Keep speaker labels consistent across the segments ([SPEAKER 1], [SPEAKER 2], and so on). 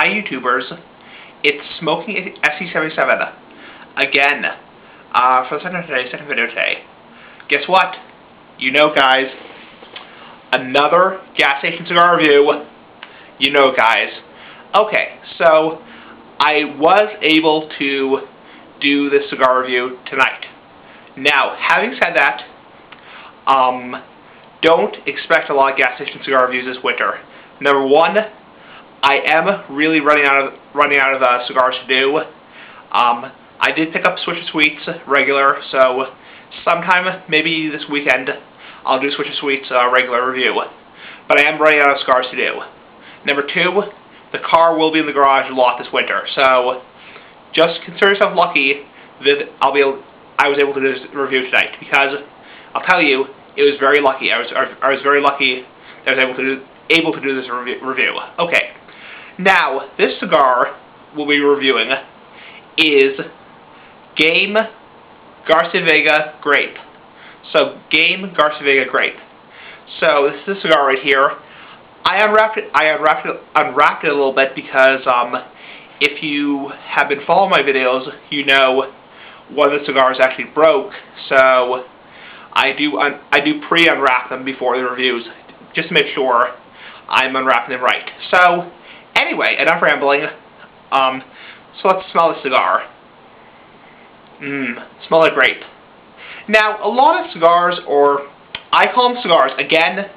[SPEAKER 1] Hi YouTubers, it's Smoking SC77 again for the second video today. Guess what? You know, guys, another gas station cigar review. You know, guys. Okay, so I was able to do this cigar review tonight. Now, having said that, don't expect a lot of gas station cigar reviews this winter. Number one, I am really running out of cigars to do. I did pick up Swisher Sweets regular, so sometime maybe this weekend I'll do Swisher Sweets regular review. But I am running out of cigars to do. Number two, the car will be in the garage a lot this winter, so just consider yourself lucky that I was able to do this review tonight, because I'll tell you, it was very lucky. I was very lucky that I was able to do this review. Okay. Now, this cigar we'll be reviewing is Game Garcia Y Vega Grape. So, Game Garcia Y Vega Grape. So, this is the cigar right here. I unwrapped it a little bit because if you have been following my videos, you know one of the cigars actually broke. So, I do pre-unwrap them before the reviews, just to make sure I'm unwrapping them right. So, anyway, enough rambling. So let's smell the cigar. Smell like grape. Now, a lot of cigars, or I call them cigars. Again,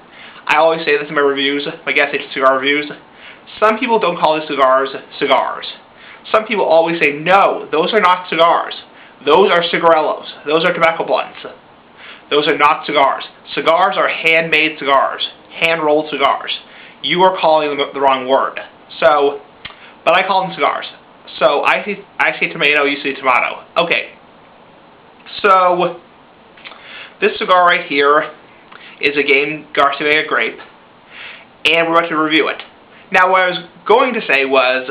[SPEAKER 1] I always say this in my reviews, my gas station cigar reviews. Some people don't call these cigars cigars. Some people always say, no, those are not cigars. Those are cigarillos. Those are tobacco blunts. Those are not cigars. Cigars are handmade cigars, hand-rolled cigars. You are calling them the wrong word. So, but I call them cigars. So I say tomato, you say tomato. Okay. So this cigar right here is a Game Garcia Y Vega Grape, and we're about to review it. Now, what I was going to say was,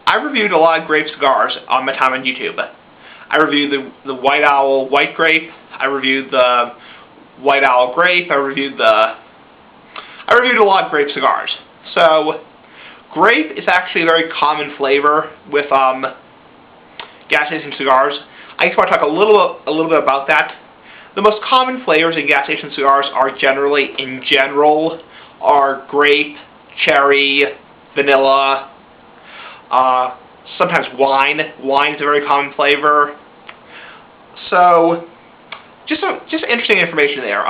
[SPEAKER 1] I reviewed a lot of grape cigars on my time on YouTube. I reviewed the White Owl White Grape. I reviewed the White Owl Grape. I reviewed a lot of grape cigars. So, grape is actually a very common flavor with gas station cigars. I just want to talk a little bit about that. The most common flavors in gas station cigars are generally, in general, are grape, cherry, vanilla, sometimes wine. Wine is a very common flavor. So, just interesting information there.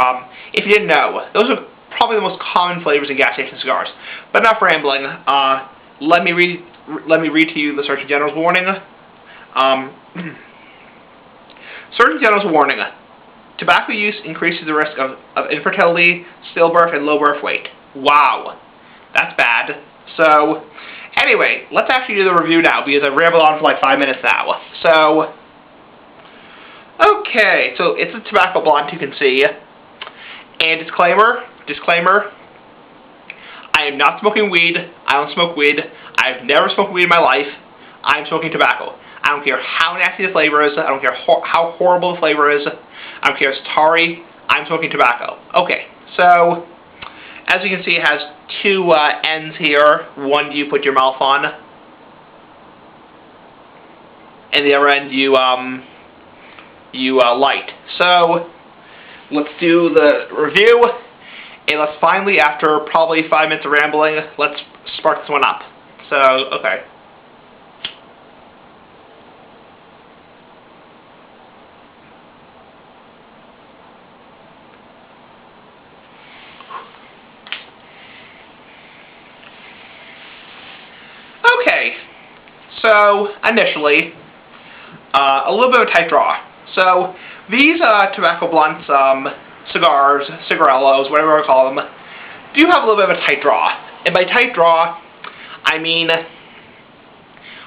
[SPEAKER 1] If you didn't know, those are probably the most common flavors in gas station cigars. But enough rambling. Let me read to you the Surgeon General's warning. Surgeon General's warning: tobacco use increases the risk of infertility, stillbirth, and low birth weight. Wow, that's bad. So, anyway, let's actually do the review now, because I've rambled on for like 5 minutes now. So, okay, so it's a tobacco blunt, you can see. And disclaimer, I am not smoking weed. I don't smoke weed. I've never smoked weed in my life. I'm smoking tobacco. I don't care how nasty the flavor is. I don't care how horrible the flavor is. I don't care if it's tarry. I'm smoking tobacco. Okay, so as you can see, it has two ends here. One you put your mouth on, and the other end you light. So let's do the review, and let's finally, after probably 5 minutes of rambling, let's spark this one up. So, okay. Okay, so initially, a little bit of a tight draw. So these tobacco blunts, cigars, cigarillos, whatever I call them, do have a little bit of a tight draw. And by tight draw, I mean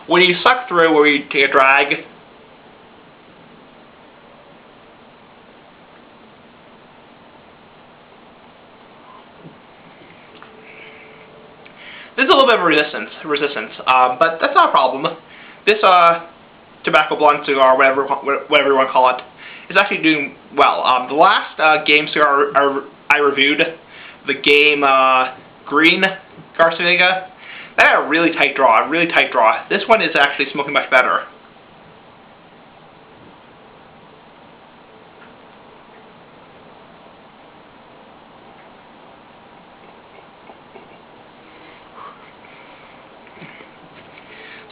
[SPEAKER 1] when you suck through or you take a drag, there's a little bit of resistance, but that's not a problem. This tobacco blunt cigar, whatever you want to call it, is actually doing well. The last Game cigar I reviewed, the Game Green Garcia Y Vega, That had a really tight draw, This one is actually smoking much better.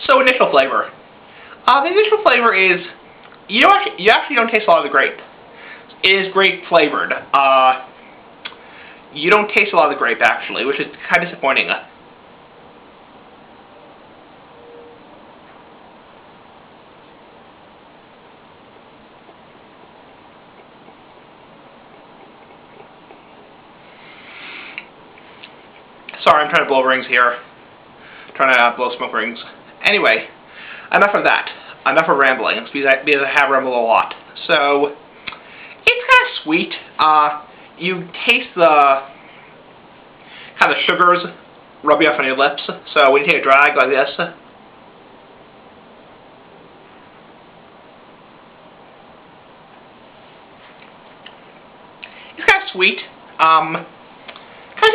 [SPEAKER 1] So initial flavor. The initial flavor is, you actually don't taste a lot of the grape. It is grape flavored. You don't taste a lot of the grape actually, which is kind of disappointing. Sorry, I'm trying to blow rings here. Trying to blow smoke rings. Anyway, enough of that. Enough of rambling, because I have rambled a lot. So, it's kind of sweet. You taste the kind of sugars rubbing off on your lips. So when you take a drag like this, it's kind of sweet. Kind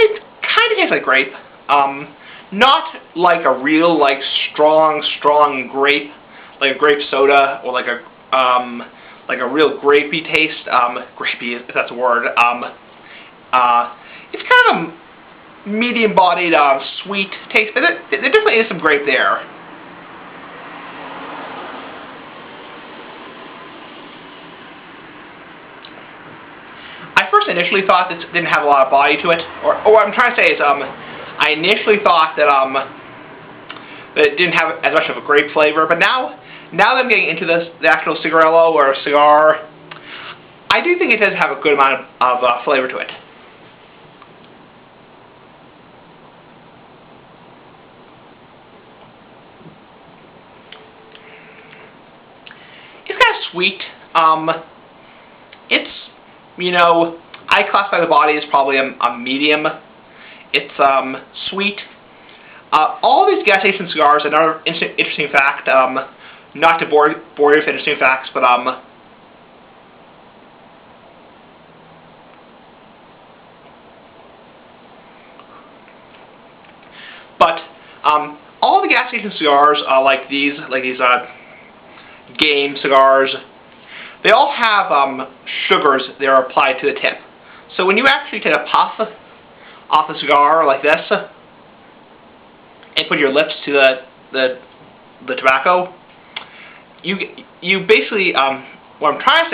[SPEAKER 1] of tastes like grape. Not like a real, like, strong grape, like a grape soda, or like a real grapey taste. Grapey, if that's a word. It's kind of a medium-bodied, sweet taste, but there definitely is some grape there. I first initially thought this didn't have a lot of body to it, or what I'm trying to say is, I initially thought that that it didn't have as much of a grape flavor, but now that I'm getting into the actual cigarillo or cigar, I do think it does have a good amount of flavor to it. It's kind of sweet. It's, I classify the body as probably a medium. It's sweet. All these gas station cigars, another interesting fact, not to bore you with interesting facts, but all the gas station cigars, like these game cigars, they all have sugars that are applied to the tip. So when you actually take a puff off a cigar like this and put your lips to the tobacco, you basically what I'm trying to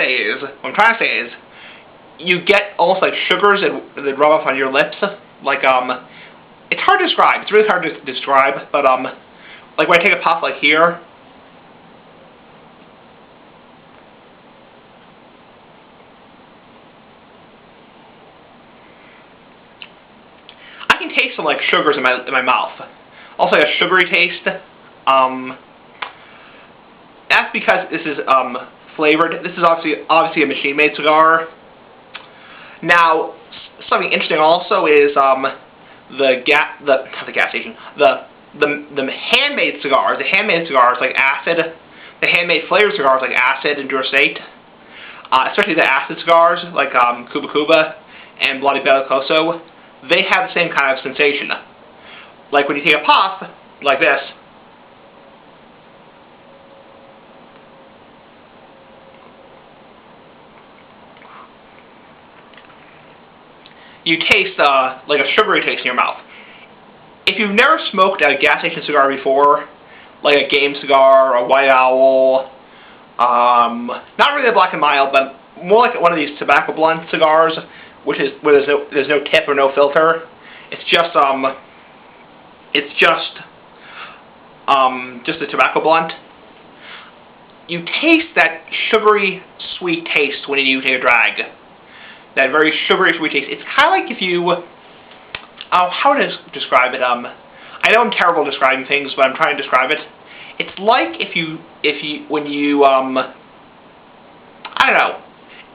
[SPEAKER 1] say is you get almost like sugars that rub off on your lips, like it's hard to describe. It's really hard to describe, but like when I take a puff like here, I can taste some like sugars in my mouth. Also, like a sugary taste. That's because this is flavored. This is obviously a machine-made cigar. Now, something interesting also is the handmade cigars. The handmade cigars like acid. The handmade flavored cigars like acid and Durastate. Especially the acid cigars like Cuba Cuba and Bloody Bellicoso. They have the same kind of sensation. Like when you take a puff like this, you taste like a sugary taste in your mouth. If you've never smoked a gas station cigar before, like a game cigar, a White Owl, not really a Black and Mild, but more like one of these tobacco blunt cigars, which is where there's no tip or no filter. It's just a tobacco blunt. You taste that sugary sweet taste when you take a drag. That very sugary sweet taste. It's kind of like if you, how to describe it? I know I'm terrible at describing things, but I'm trying to describe it. It's like when you I don't know.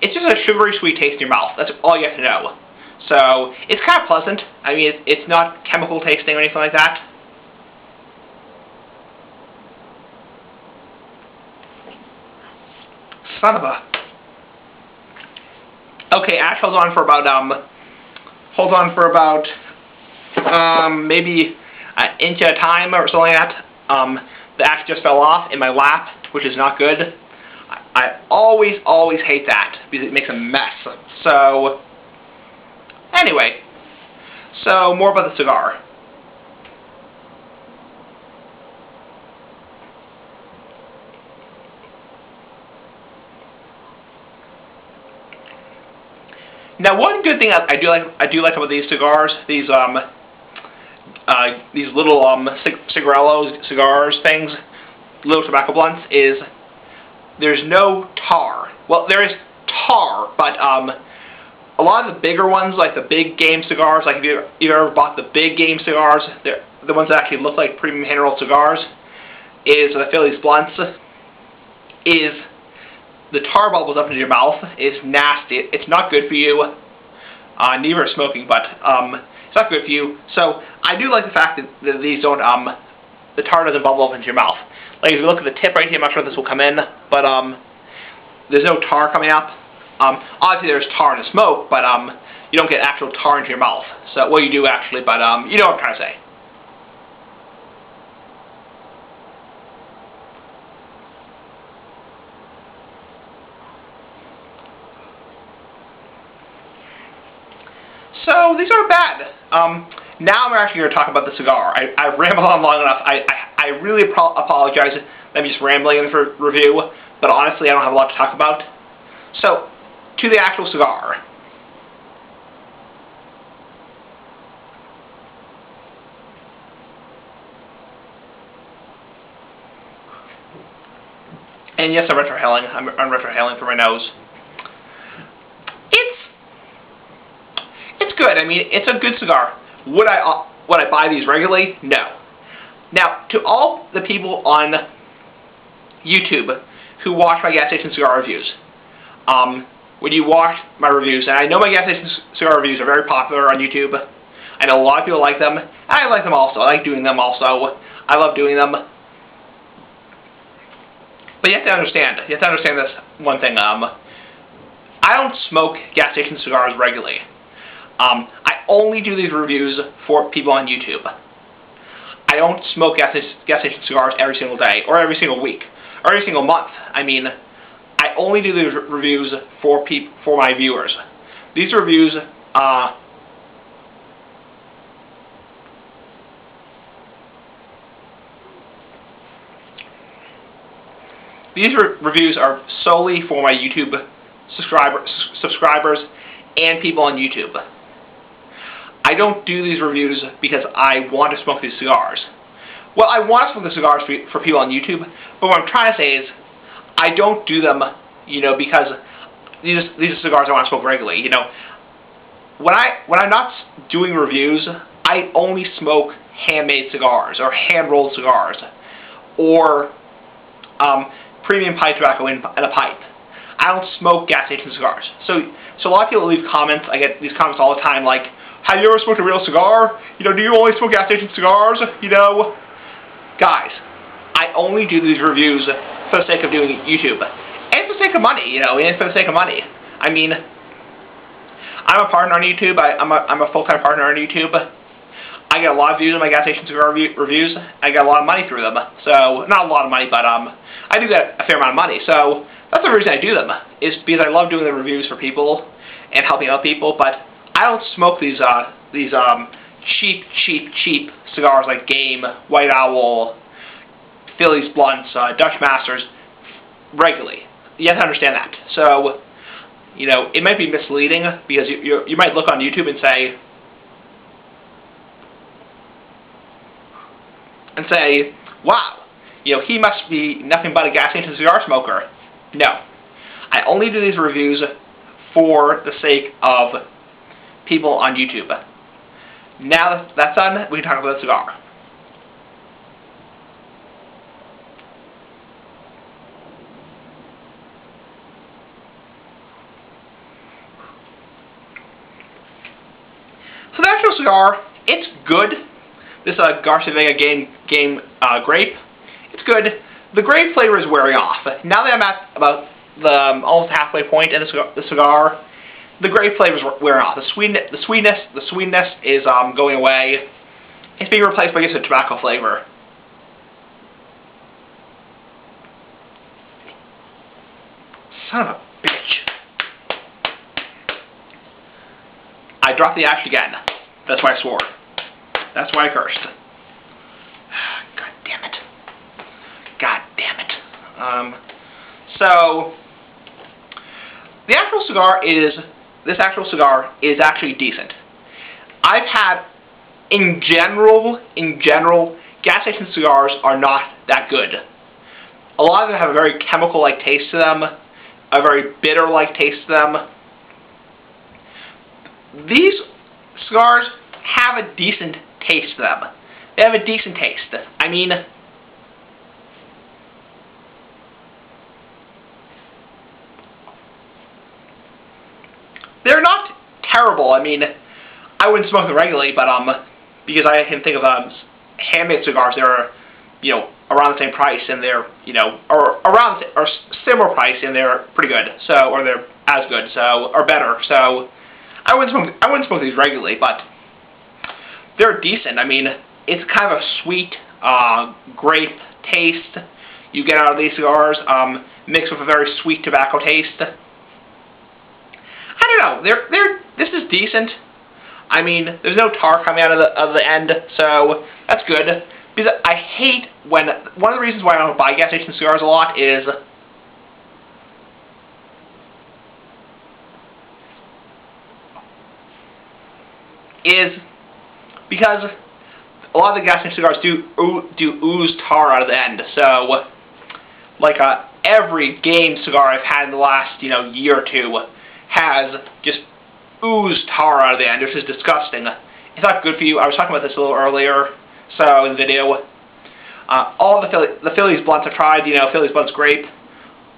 [SPEAKER 1] It's just a sugary sweet taste in your mouth. That's all you have to know. So it's kind of pleasant. I mean, it's not chemical tasting or anything like that. Son of a. Okay, Ash holds on for about maybe an inch at a time or something like that. The axe just fell off in my lap, which is not good. I always hate that because it makes a mess. So, anyway, so more about the cigar. Now, one good thing I do like about these cigars, these little cigarillo cigars things, little tobacco blunts, is there's no tar. Well, there is tar, but a lot of the bigger ones, like the big game cigars, like if you ever bought the big game cigars, the ones that actually look like premium hand-rolled cigars, is the Phillies blunts, is the tar bubbles up into your mouth is nasty. It's not good for you. Neither is smoking, but it's not good for you. So I do like the fact that these don't, the tar doesn't bubble up into your mouth. Like if you look at the tip right here, I'm not sure if this will come in, but there's no tar coming up. Obviously there's tar in the smoke, but you don't get actual tar into your mouth. So, well, you do actually, but you know what I'm trying to say. So these aren't bad. Now I'm actually going to talk about the cigar. I've rambled on long enough. I really apologize if I'm just rambling in for review, but honestly I don't have a lot to talk about. So, to the actual cigar. And yes, I'm retrohaling. I'm retrohaling for my nose. It's good. I mean, it's a good cigar. Would I buy these regularly? No. Now, to all the people on YouTube who watch my gas station cigar reviews, when you watch my reviews, and I know my gas station cigar reviews are very popular on YouTube. I know a lot of people like them, and I like them also. I like doing them also. I love doing them. But you have to understand this one thing. I don't smoke gas station cigars regularly. I only do these reviews for people on YouTube. I don't smoke gas station cigars every single day, or every single week, or every single month. I mean, I only do these reviews for my viewers. These reviews, reviews are solely for my YouTube subscribers and people on YouTube. I don't do these reviews because I want to smoke these cigars. Well, I want to smoke the cigars for people on YouTube, but what I'm trying to say is I don't do them, you know, because these are cigars I want to smoke regularly. You know, when I'm not doing reviews, I only smoke handmade cigars or hand-rolled cigars or premium pipe tobacco in a pipe. I don't smoke gas station cigars. So a lot of people leave comments. I get these comments all the time, like, have you ever smoked a real cigar? You know, do you only smoke gas station cigars? You know, guys, I only do these reviews for the sake of doing YouTube, and for the sake of money. You know, and for the sake of money. I mean, I'm a partner on YouTube. I'm a full-time partner on YouTube. I get a lot of views on my gas station cigar reviews. I get a lot of money through them. So, not a lot of money, but I do get a fair amount of money. So that's the reason I do them, is because I love doing the reviews for people and helping out people. But I don't smoke these cheap cigars like Game, White Owl, Phillies blunts, Dutch Masters regularly. You have to understand that. So, you know, it might be misleading because you might look on YouTube and say, wow, you know, he must be nothing but a gas station cigar smoker. No. I only do these reviews for the sake of people on YouTube. Now that's done, we can talk about the cigar. So the actual cigar, it's good. This Garcia Vega game Grape, it's good. The grape flavor is wearing off. Now that I'm at about the almost halfway point in the cigar, the grape flavor is wearing off. The sweetness is going away. It's being replaced by just a tobacco flavor. Son of a bitch. I dropped the ash again. That's why I swore. That's why I cursed. God damn it. God damn it. So, this actual cigar is actually decent. I've had, in general, gas station cigars are not that good. A lot of them have a very chemical-like taste to them, a very bitter-like taste to them. These cigars have a decent taste to them. They have a decent taste. I mean, they're not terrible. I mean, I wouldn't smoke them regularly, but because I can think of handmade cigars that are, you know, around the same price, and they're, you know, or similar price, and they're pretty good. So, or they're as good, so, or better. So, I wouldn't smoke these regularly, but they're decent. I mean, it's kind of a sweet grape taste you get out of these cigars, mixed with a very sweet tobacco taste. I don't know. This is decent. I mean, there's no tar coming out of the end, so that's good. Because I hate when, one of the reasons why I don't buy gas station cigars a lot is because a lot of the gas station cigars do ooze tar out of the end. So, like every game cigar I've had in the last, you know, year or two has just oozed tar out of the end, which is disgusting. It's not good for you. I was talking about this a little earlier, so in the video. All the Phillies blunts I've tried, you know, Phillies blunts Grape,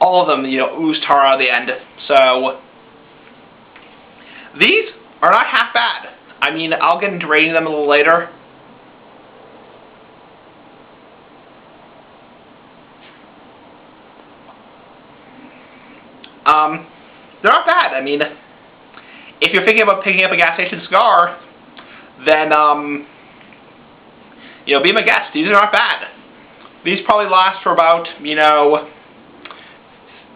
[SPEAKER 1] all of them, you know, ooze tar out of the end. So these are not half bad. I mean, I'll get into rating them a little later. They're not bad. I mean, if you're thinking about picking up a gas station cigar, then, you know, be my guest. These are not bad. These probably last for about, you know,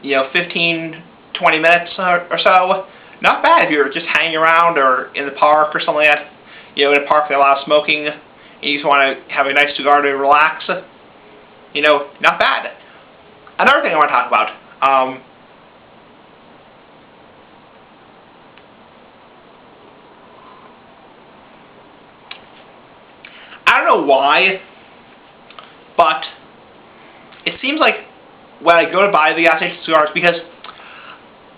[SPEAKER 1] 15, 20 minutes or so. Not bad if you're just hanging around or in the park or something like that. You know, in a park that allows smoking, and you just want to have a nice cigar to relax. You know, not bad. Another thing I want to talk about. I don't know why, but it seems like when I go to buy the gas station cigars, because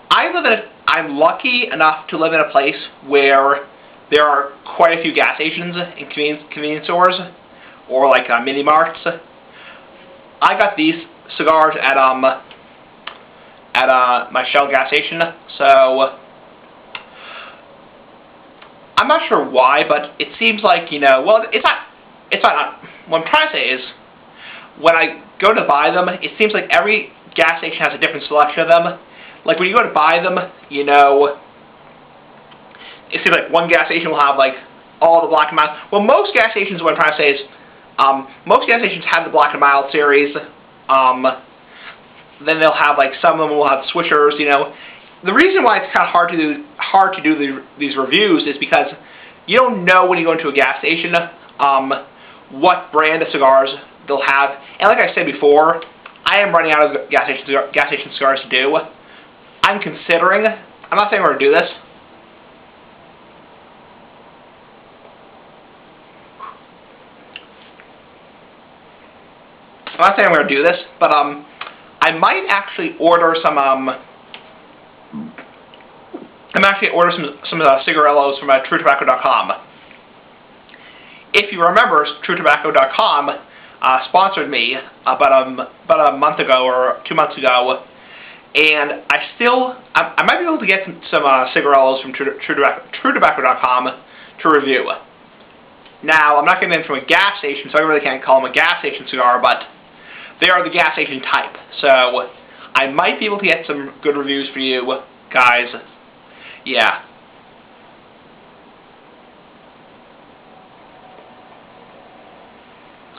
[SPEAKER 1] I'm lucky enough to live in a place where there are quite a few gas stations and convenience stores, or like mini marts. I got these cigars at my Shell gas station, so I'm not sure why, but it seems like, you know, well, it's not, what I'm trying to say is, when I go to buy them, it seems like every gas station has a different selection of them. Like, when you go to buy them, you know, it seems like one gas station will have, like, all the Black and Mild. Well, most gas stations, what I'm trying to say is, most gas stations have the Black and Mild series. Then they'll have, like, some of them will have swishers, you know. The reason why it's kind of hard to do these reviews is because you don't know when you go into a gas station what brand of cigars they'll have. And like I said before, I am running out of gas station cigars to do. I'm considering, I'm not saying we're going to do this. I'm not saying I'm going to do this, but I might actually order some cigarillos from TrueTobacco.com. If you remember, TrueTobacco.com sponsored me about a month ago or 2 months ago, and I might be able to get some cigarillos from TrueTobacco.com to review. Now, I'm not getting them from a gas station, so I really can't call them a gas station cigar, but they are the gas station type. So I might be able to get some good reviews for you guys. Yeah.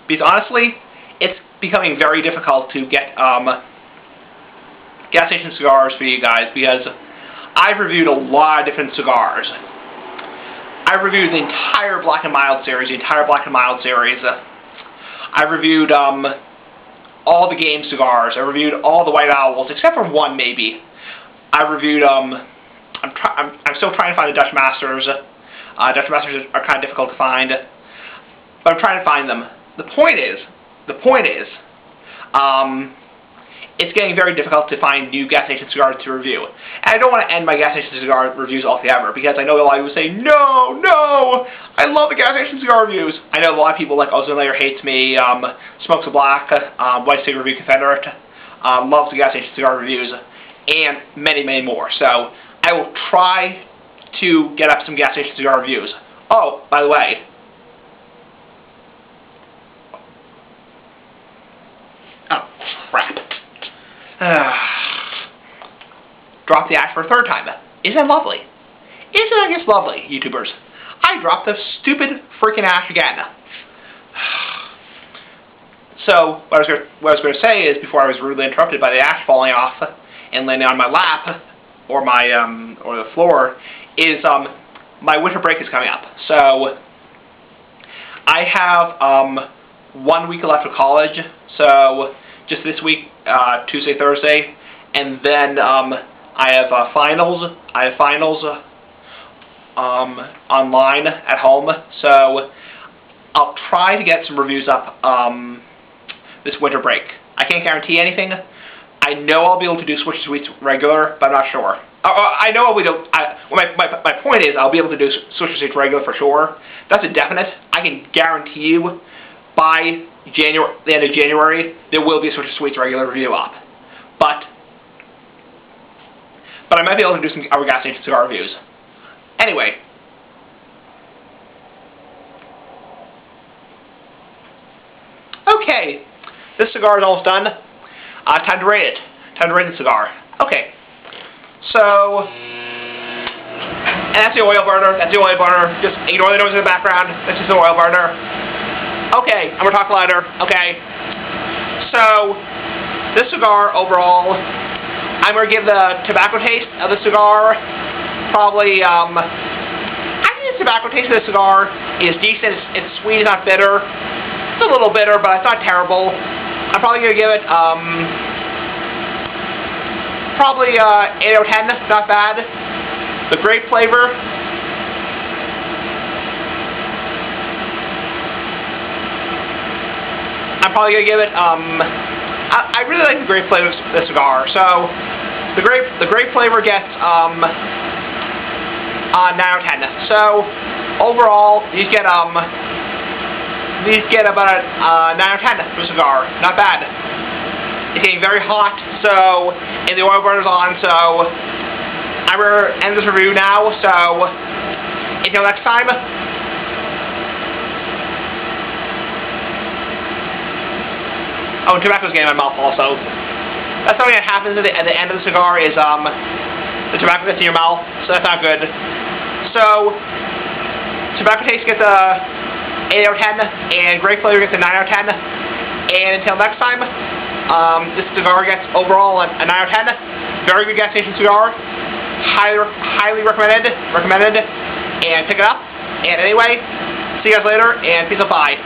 [SPEAKER 1] Because honestly, it's becoming very difficult to get gas station cigars for you guys, because I've reviewed a lot of different cigars. I've reviewed the entire Black and Mild series, I've reviewed all the game cigars. I reviewed all the White Owls, except for one maybe. I reviewed I'm still trying to find the Dutch Masters. Dutch Masters are kind of difficult to find, but I'm trying to find them. The point is, it's getting very difficult to find new gas station cigars to review. And I don't want to end my gas station cigar reviews altogether, because I know a lot of people say, no, I love the gas station cigar reviews. I know a lot of people like Ozone Layer Hates Me, Smokes a Black, White Cigar Review Confederate, loves the gas station cigar reviews, and many, many more. So I will try to get up some gas station cigar reviews. Oh, by the way, oh, crap. Drop the ash for a third time. Isn't that lovely? Isn't that just lovely, YouTubers? I dropped the stupid freaking ash again. So, what I was going to say is, before I was rudely interrupted by the ash falling off and landing on my lap, or my, or the floor, is, my winter break is coming up. So, I have, 1 week left of college, so just this week, Tuesday, Thursday, and then I have finals. Online at home, so I'll try to get some reviews up this winter break. I can't guarantee anything. I know I'll be able to do Switch Sweets regular, but I'm not sure. I know we don't. My point is, I'll be able to do Switch Sweets regular for sure. That's a definite. I can guarantee you by the end of January, there will be a Switch Sweets regular review up. But I might be able to do some other gas station cigar reviews. Anyway. Okay. This cigar is almost done. Time to rate it. Time to rate the cigar. Okay. So, and that's the oil burner. Just ignore the noise in the background. That's just the oil burner. Okay, I'm going to talk louder. Okay. So, this cigar overall, I'm going to give the tobacco taste of the cigar probably, I think the tobacco taste of the cigar is decent. It's sweet, it's not bitter. It's a little bitter, but it's not terrible. I'm probably going to give it, probably 8 out of 10, not bad. The grape flavor, I'm probably going to give it, I really like the grape flavor of the cigar, so the grape flavor gets 9 out of 10. So overall, these get about a 9 out of 10 for the cigar. Not bad. It's getting very hot, so and the oil burner's on, so I'm gonna end this review now. So until next time. Oh, and tobacco's getting in my mouth also. That's something that happens at the end of the cigar is, the tobacco gets in your mouth, so that's not good. So, tobacco taste gets a 8 out of 10, and grape flavor gets a 9 out of 10. And until next time, this cigar gets overall a 9 out of 10. Very good gas station cigar. Highly recommended, and pick it up. And anyway, see you guys later, and peace out, bye.